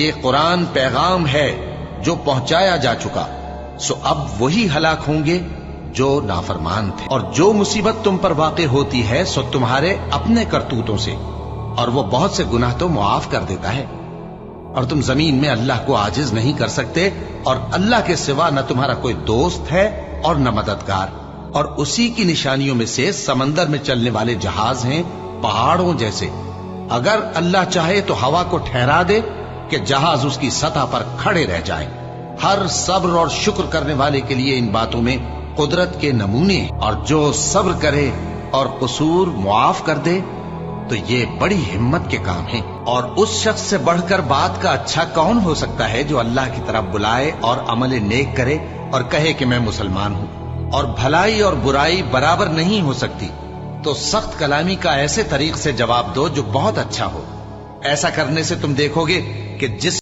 یہ قرآن پیغام ہے جو پہنچایا جا چکا، سو اب وہی ہلاک ہوں گے جو نافرمان تھے۔ اور جو مصیبت تم پر واقع ہوتی ہے سو تمہارے اپنے کرتوتوں سے، اور وہ بہت سے گناہ تو معاف کر دیتا ہے۔ اور تم زمین میں اللہ کو عاجز نہیں کر سکتے، اور اللہ کے سوا نہ تمہارا کوئی دوست ہے اور نہ مددگار۔ اور اسی کی نشانیوں میں سے سمندر میں چلنے والے جہاز ہیں پہاڑوں جیسے۔ اگر اللہ چاہے تو ہوا کو ٹھہرا دے کہ جہاز اس کی سطح پر کھڑے رہ جائیں۔ ہر صبر اور شکر کرنے والے کے لیے ان باتوں میں قدرت کے نمونے ہیں، اور جو صبر کرے اور قصور معاف کر دے تو یہ بڑی ہمت کے کام ہیں۔ اور اس شخص سے بڑھ کر بات کا اچھا کون ہو سکتا ہے جو اللہ کی طرف بلائے اور عمل نیک کرے اور کہے کہ میں مسلمان ہوں۔ اور بھلائی اور برائی برابر نہیں ہو سکتی، تو سخت کلامی کا ایسے طریق سے جواب دو جو بہت اچھا ہو۔ ایسا کرنے سے تم دیکھو گے کہ جس